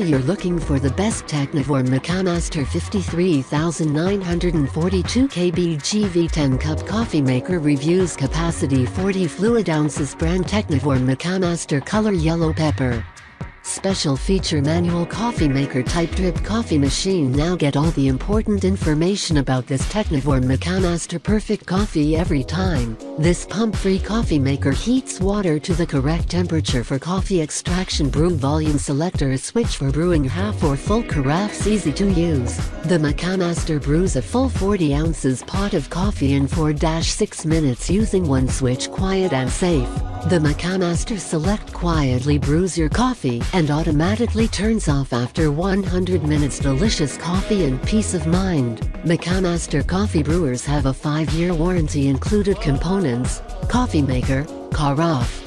you're looking for the best Technivorm Moccamaster 53942 KBGV 10-cup coffee maker reviews. Capacity 40 fluid ounces. Brand Technivorm Moccamaster. Color yellow pepper. Special feature: manual coffee maker type drip coffee machine. Now get all the important information about this Technivorm Moccamaster. Perfect coffee every time. This pump-free coffee maker heats water to the correct temperature for coffee extraction. Brew-Volume Selector, a switch for brewing half or full carafes. Easy to use. The Moccamaster brews a full 40 ounces pot of coffee in 4-6 minutes using one switch. Quiet and safe. The Moccamaster Select quietly brews your coffee and automatically turns off after 100 minutes. Delicious coffee and peace of mind. Moccamaster coffee brewers have a 5-year warranty. Included components: coffee maker, carafe,